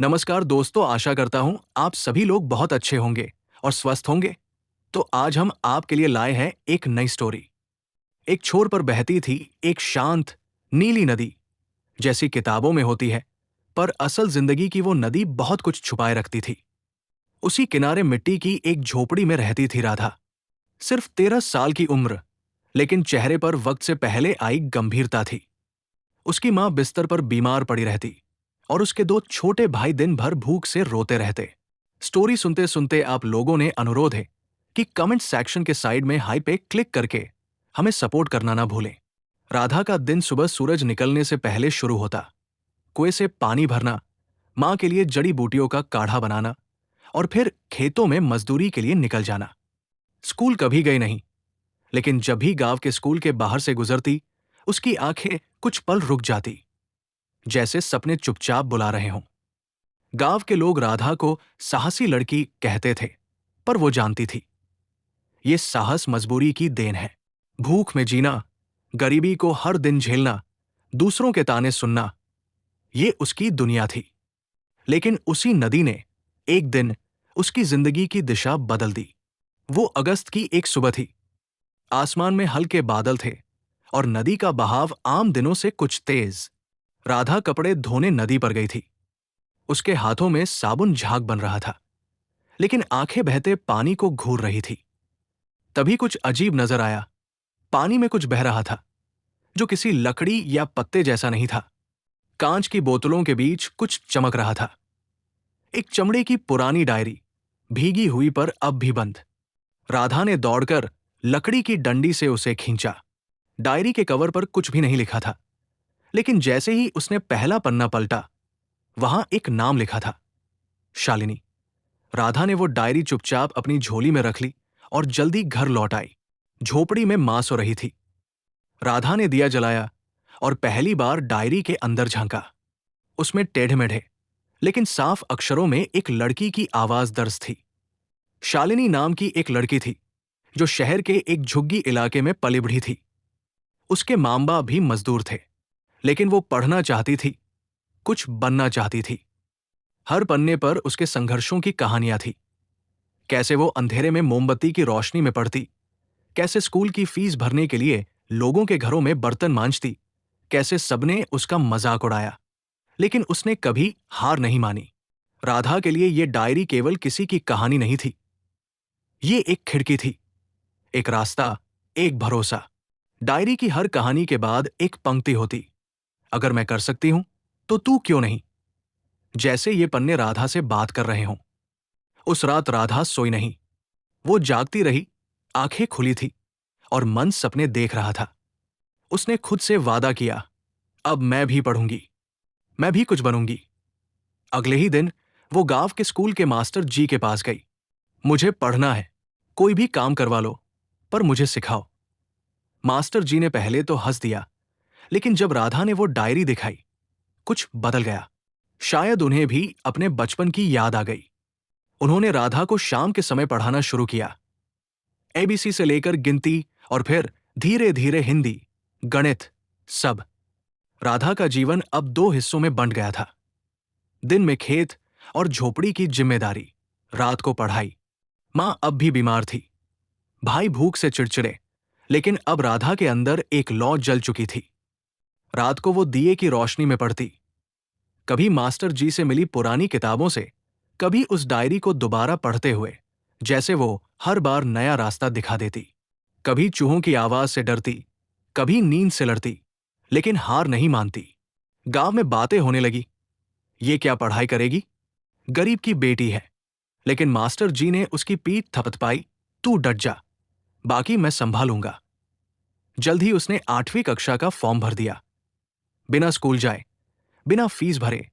नमस्कार दोस्तों, आशा करता हूं आप सभी लोग बहुत अच्छे होंगे और स्वस्थ होंगे। तो आज हम आपके लिए लाए हैं एक नई स्टोरी। एक छोर पर बहती थी एक शांत नीली नदी, जैसी किताबों में होती है, पर असल जिंदगी की वो नदी बहुत कुछ छुपाए रखती थी। उसी किनारे मिट्टी की एक झोपड़ी में रहती थी राधा। सिर्फ 13 साल की उम्र, लेकिन चेहरे पर वक्त से पहले आई गंभीरता थी। उसकी मां बिस्तर पर बीमार पड़ी रहती और उसके दो छोटे भाई दिन भर भूख से रोते रहते। स्टोरी सुनते सुनते आप लोगों ने अनुरोध है कि कमेंट सेक्शन के साइड में हाई पे क्लिक करके हमें सपोर्ट करना ना भूलें। राधा का दिन सुबह सूरज निकलने से पहले शुरू होता। कुएं से पानी भरना, मां के लिए जड़ी बूटियों का काढ़ा बनाना और फिर खेतों में मजदूरी के लिए निकल जाना। स्कूल कभी गई नहीं, लेकिन जब भी गांव के स्कूल के बाहर से गुजरती, उसकी आंखें कुछ पल रुक जाती, जैसे सपने चुपचाप बुला रहे हों। गांव के लोग राधा को साहसी लड़की कहते थे, पर वो जानती थी ये साहस मजबूरी की देन है। भूख में जीना, गरीबी को हर दिन झेलना, दूसरों के ताने सुनना, ये उसकी दुनिया थी। लेकिन उसी नदी ने एक दिन उसकी जिंदगी की दिशा बदल दी। वो अगस्त की एक सुबह थी। आसमान में हल्के बादल थे और नदी का बहाव आम दिनों से कुछ तेज। राधा कपड़े धोने नदी पर गई थी। उसके हाथों में साबुन झाग बन रहा था, लेकिन आंखें बहते पानी को घूर रही थी। तभी कुछ अजीब नजर आया। पानी में कुछ बह रहा था, जो किसी लकड़ी या पत्ते जैसा नहीं था। कांच की बोतलों के बीच कुछ चमक रहा था। एक चमड़े की पुरानी डायरी, भीगी हुई पर अब भी बंद। राधा ने दौड़कर लकड़ी की डंडी से उसे खींचा। डायरी के कवर पर कुछ भी नहीं लिखा था, लेकिन जैसे ही उसने पहला पन्ना पलटा, वहां एक नाम लिखा था, शालिनी। राधा ने वो डायरी चुपचाप अपनी झोली में रख ली और जल्दी घर लौट आई। झोपड़ी में मां सो रही थी। राधा ने दिया जलाया और पहली बार डायरी के अंदर झांका। उसमें टेढ़े मेढ़े लेकिन साफ अक्षरों में एक लड़की की आवाज दर्ज थी। शालिनी नाम की एक लड़की थी, जो शहर के एक झुग्गी इलाके में पली बढ़ी थी। उसके मां बाप भी मजदूर थे, लेकिन वो पढ़ना चाहती थी, कुछ बनना चाहती थी। हर पन्ने पर उसके संघर्षों की कहानियां थी। कैसे वो अंधेरे में मोमबत्ती की रोशनी में पढ़ती, कैसे स्कूल की फीस भरने के लिए लोगों के घरों में बर्तन मांजती, कैसे सबने उसका मजाक उड़ाया, लेकिन उसने कभी हार नहीं मानी। राधा के लिए ये डायरी केवल किसी की कहानी नहीं थी, ये एक खिड़की थी, एक रास्ता, एक भरोसा। डायरी की हर कहानी के बाद एक पंक्ति होती, अगर मैं कर सकती हूं तो तू क्यों नहीं। जैसे ये पन्ने राधा से बात कर रहे हों। उस रात राधा सोई नहीं। वो जागती रही, आंखें खुली थी और मन सपने देख रहा था। उसने खुद से वादा किया, अब मैं भी पढ़ूंगी, मैं भी कुछ बनूंगी। अगले ही दिन वो गांव के स्कूल के मास्टर जी के पास गई। मुझे पढ़ना है, कोई भी काम करवा लो, पर मुझे सिखाओ। मास्टर जी ने पहले तो हंस दिया, लेकिन जब राधा ने वो डायरी दिखाई, कुछ बदल गया। शायद उन्हें भी अपने बचपन की याद आ गई। उन्होंने राधा को शाम के समय पढ़ाना शुरू किया, एबीसी से लेकर गिनती और फिर धीरे धीरे हिंदी, गणित, सब। राधा का जीवन अब दो हिस्सों में बंट गया था। दिन में खेत और झोपड़ी की जिम्मेदारी, रात को पढ़ाई। मां अब भी बीमार थी, भाई भूख से चिड़चिड़े, लेकिन अब राधा के अंदर एक लौ जल चुकी थी। रात को वो दिए की रोशनी में पढ़ती, कभी मास्टर जी से मिली पुरानी किताबों से, कभी उस डायरी को दोबारा पढ़ते हुए, जैसे वो हर बार नया रास्ता दिखा देती। कभी चूहों की आवाज से डरती, कभी नींद से लड़ती, लेकिन हार नहीं मानती। गांव में बातें होने लगी, ये क्या पढ़ाई करेगी, गरीब की बेटी है। लेकिन मास्टर जी ने उसकी पीठ थपथपाई, तू डट जा, बाकी मैं संभालूंगा। जल्द ही उसने 8वीं कक्षा का फॉर्म भर दिया, बिना स्कूल जाए, बिना फीस भरे,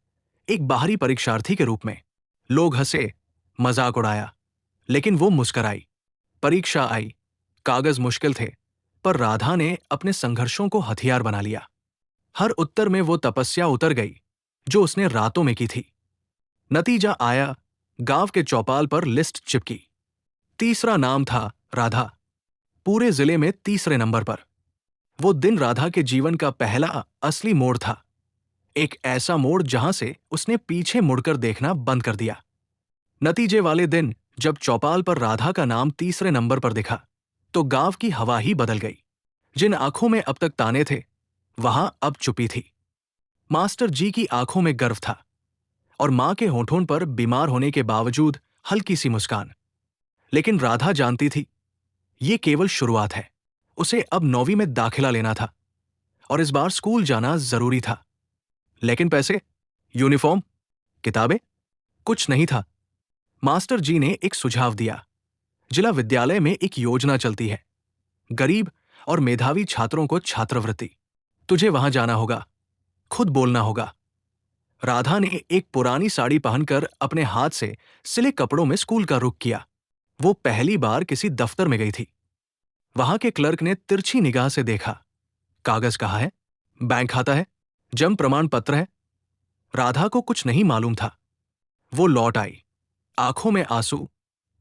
एक बाहरी परीक्षार्थी के रूप में। लोग हंसे, मजाक उड़ाया, लेकिन वो मुस्कराई। परीक्षा आई, कागज मुश्किल थे, पर राधा ने अपने संघर्षों को हथियार बना लिया। हर उत्तर में वो तपस्या उतर गई, जो उसने रातों में की थी। नतीजा आया, गांव के चौपाल पर लिस्ट चिपकी। तीसरा नाम था राधा, पूरे जिले में तीसरे नंबर पर। वो दिन राधा के जीवन का पहला असली मोड़ था। एक ऐसा मोड़ जहां से उसने पीछे मुड़कर देखना बंद कर दिया। नतीजे वाले दिन जब चौपाल पर राधा का नाम तीसरे नंबर पर दिखा तो गांव की हवा ही बदल गई। जिन आंखों में अब तक ताने थे वहां अब चुपी थी। मास्टर जी की आंखों में गर्व था और मां के होठों पर बीमार होने के बावजूद हल्की सी मुस्कान। लेकिन राधा जानती थी ये केवल शुरुआत है। उसे अब 9वीं में दाखिला लेना था और इस बार स्कूल जाना जरूरी था। लेकिन पैसे, यूनिफॉर्म, किताबें, कुछ नहीं था। मास्टर जी ने एक सुझाव दिया। जिला विद्यालय में एक योजना चलती है, गरीब और मेधावी छात्रों को छात्रवृत्ति। तुझे वहां जाना होगा, खुद बोलना होगा। राधा ने एक पुरानी साड़ी पहनकर अपने हाथ से सिले कपड़ों में स्कूल का रुख किया। वो पहली बार किसी दफ्तर में गई थी। वहां के क्लर्क ने तिरछी निगाह से देखा। कागज कहाँ है? बैंक खाता है? जन्म प्रमाण पत्र है? राधा को कुछ नहीं मालूम था। वो लौट आई, आंखों में आंसू,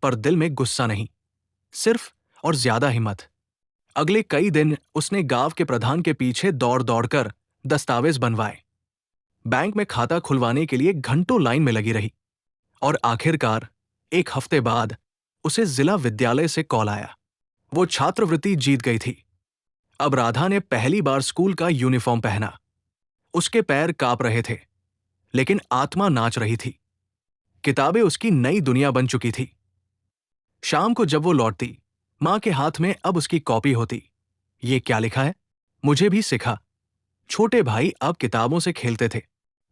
पर दिल में गुस्सा नहीं, सिर्फ और ज्यादा हिम्मत। अगले कई दिन उसने गांव के प्रधान के पीछे दौड़ दौड़कर दस्तावेज बनवाए, बैंक में खाता खुलवाने के लिए घंटों लाइन में लगी रही और आखिरकार एक हफ्ते बाद उसे जिला विद्यालय से कॉल आया। वो छात्रवृत्ति जीत गई थी। अब राधा ने पहली बार स्कूल का यूनिफॉर्म पहना। उसके पैर कांप रहे थे, लेकिन आत्मा नाच रही थी। किताबें उसकी नई दुनिया बन चुकी थी। शाम को जब वो लौटती, मां के हाथ में अब उसकी कॉपी होती। ये क्या लिखा है? मुझे भी सिखा। छोटे भाई अब किताबों से खेलते थे।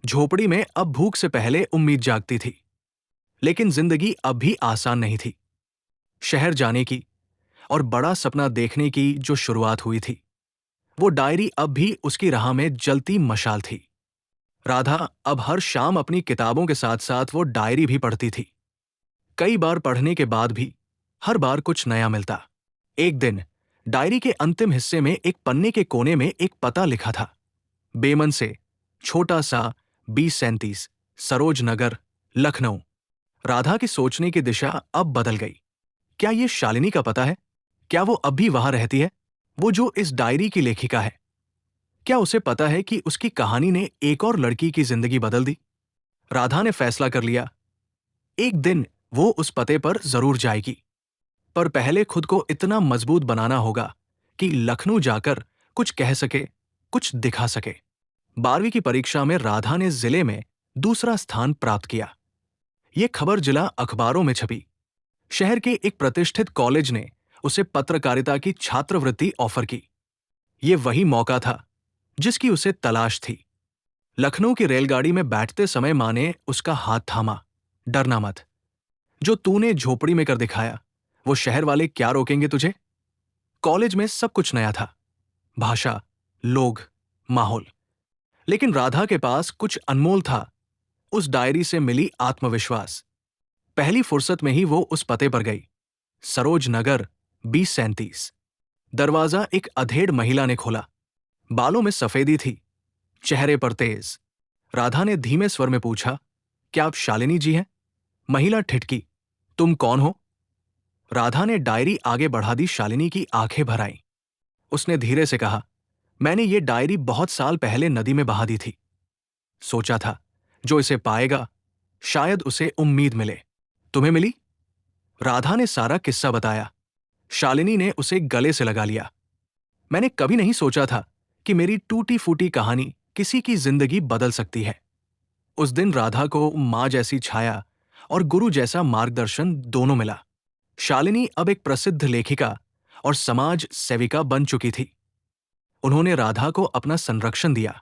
झोपड़ी में अब भूख से पहले उम्मीद जागती थी। लेकिन जिंदगी अब भी आसान नहीं थी। शहर जाने की और बड़ा सपना देखने की जो शुरुआत हुई थी, वो डायरी अब भी उसकी राह में जलती मशाल थी। राधा अब हर शाम अपनी किताबों के साथ साथ वो डायरी भी पढ़ती थी। कई बार पढ़ने के बाद भी हर बार कुछ नया मिलता। एक दिन डायरी के अंतिम हिस्से में एक पन्ने के कोने में एक पता लिखा था। बेमन से, छोटा सा, 2037, सरोज नगर, लखनऊ। राधा की सोचने की दिशा अब बदल गई। क्या ये शालिनी का पता है? क्या वो अब भी वहां रहती है, वो जो इस डायरी की लेखिका है? क्या उसे पता है कि उसकी कहानी ने एक और लड़की की जिंदगी बदल दी? राधा ने फैसला कर लिया, एक दिन वो उस पते पर जरूर जाएगी। पर पहले खुद को इतना मजबूत बनाना होगा कि लखनऊ जाकर कुछ कह सके, कुछ दिखा सके। 12वीं की परीक्षा में राधा ने जिले में दूसरा स्थान प्राप्त किया। ये खबर जिला अखबारों में छपी। शहर के एक प्रतिष्ठित कॉलेज ने उसे पत्रकारिता की छात्रवृत्ति ऑफर की। ये वही मौका था जिसकी उसे तलाश थी। लखनऊ की रेलगाड़ी में बैठते समय मां ने उसका हाथ थामा। डरना मत। जो तूने झोपड़ी में कर दिखाया, वो शहर वाले क्या रोकेंगे तुझे? कॉलेज में सब कुछ नया था, भाषा, लोग, माहौल। लेकिन राधा के पास कुछ अनमोल था, उस डायरी से मिली आत्मविश्वास। पहली फुर्सत में ही वो उस पते पर गई, सरोज नगर, 2037। दरवाजा एक अधेड़ महिला ने खोला। बालों में सफेदी थी, चेहरे पर तेज। राधा ने धीमे स्वर में पूछा, क्या आप शालिनी जी हैं? महिला ठिठकी, तुम कौन हो? राधा ने डायरी आगे बढ़ा दी। शालिनी की आंखें भर आईं। उसने धीरे से कहा, मैंने ये डायरी बहुत साल पहले नदी में बहा दी थी। सोचा था जो इसे पाएगा शायद उसे उम्मीद मिले। तुम्हें मिली? राधा ने सारा किस्सा बताया। शालिनी ने उसे गले से लगा लिया। मैंने कभी नहीं सोचा था कि मेरी टूटी फूटी कहानी किसी की जिंदगी बदल सकती है। उस दिन राधा को मां जैसी छाया और गुरु जैसा मार्गदर्शन दोनों मिला। शालिनी अब एक प्रसिद्ध लेखिका और समाज सेविका बन चुकी थी। उन्होंने राधा को अपना संरक्षण दिया,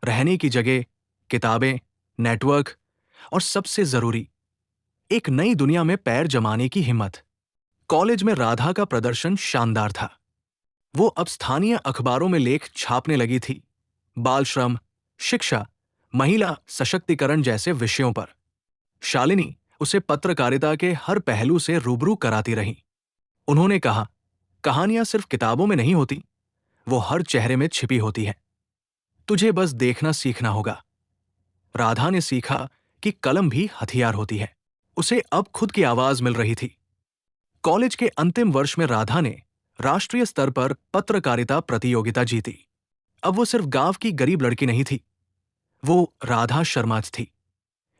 रहने की जगह, किताबें, नेटवर्क और सबसे जरूरी, एक नई दुनिया में पैर जमाने की हिम्मत। कॉलेज में राधा का प्रदर्शन शानदार था। वो अब स्थानीय अखबारों में लेख छापने लगी थी, बाल श्रम, शिक्षा, महिला सशक्तिकरण जैसे विषयों पर। शालिनी उसे पत्रकारिता के हर पहलू से रूबरू कराती रही। उन्होंने कहा, कहानियां सिर्फ किताबों में नहीं होती, वो हर चेहरे में छिपी होती है। तुझे बस देखना सीखना होगा। राधा ने सीखा कि कलम भी हथियार होती है। उसे अब खुद की आवाज मिल रही थी। कॉलेज के अंतिम वर्ष में राधा ने राष्ट्रीय स्तर पर पत्रकारिता प्रतियोगिता जीती। अब वो सिर्फ गांव की गरीब लड़की नहीं थी, वो राधा शर्मा थी,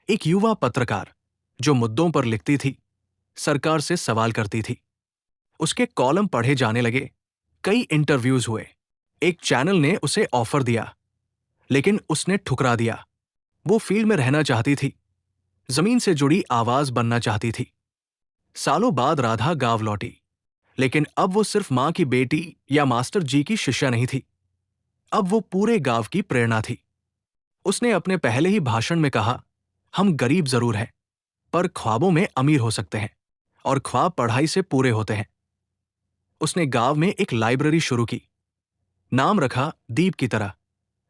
एक युवा पत्रकार जो मुद्दों पर लिखती थी, सरकार से सवाल करती थी। उसके कॉलम पढ़े जाने लगे, कई इंटरव्यूज हुए। एक चैनल ने उसे ऑफर दिया, लेकिन उसने ठुकरा दिया। वो फील्ड में रहना चाहती थी, जमीन से जुड़ी आवाज बनना चाहती थी। सालों बाद राधा गांव लौटी, लेकिन अब वो सिर्फ मां की बेटी या मास्टर जी की शिष्या नहीं थी। अब वो पूरे गांव की प्रेरणा थी। उसने अपने पहले ही भाषण में कहा, हम गरीब जरूर हैं, पर ख्वाबों में अमीर हो सकते हैं, और ख्वाब पढ़ाई से पूरे होते हैं। उसने गांव में एक लाइब्रेरी शुरू की, नाम रखा दीप की तरह,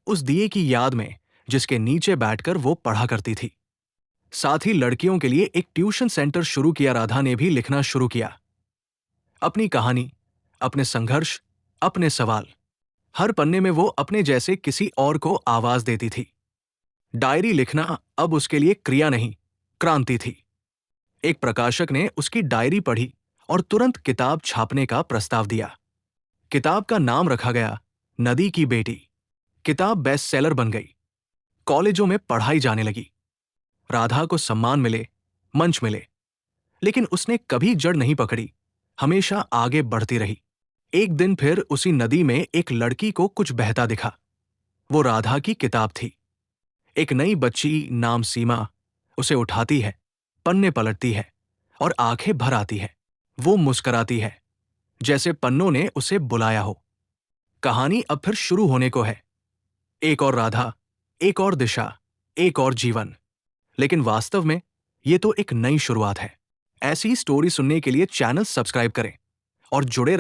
उस दिए की याद में जिसके नीचे बैठकर वो पढ़ा करती थी। साथ ही लड़कियों के लिए एक ट्यूशन सेंटर शुरू किया। राधा ने भी लिखना शुरू किया, अपनी कहानी, अपने संघर्ष, अपने सवाल। हर पन्ने में वो अपने जैसे किसी और को आवाज देती थी। डायरी लिखना अब उसके लिए क्रिया नहीं, क्रांति थी। एक प्रकाशक ने उसकी डायरी पढ़ी और तुरंत किताब छापने का प्रस्ताव दिया। किताब का नाम रखा गया नदी की बेटी। किताब बेस्ट सेलर बन गई, कॉलेजों में पढ़ाई जाने लगी। राधा को सम्मान मिले, मंच मिले, लेकिन उसने कभी जड़ नहीं पकड़ी, हमेशा आगे बढ़ती रही। एक दिन फिर उसी नदी में एक लड़की को कुछ बहता दिखा। वो राधा की किताब थी। एक नई बच्ची नाम सीमा उसे उठाती है, पन्ने पलटती है और आंखें भर आती है। वो मुस्कुराती है, जैसे पन्नों ने उसे बुलाया हो। कहानी अब फिर शुरू होने को है। एक और राधा, एक और दिशा, एक और जीवन। लेकिन वास्तव में ये तो एक नई शुरुआत है। ऐसी स्टोरी सुनने के लिए चैनल सब्सक्राइब करें और जुड़े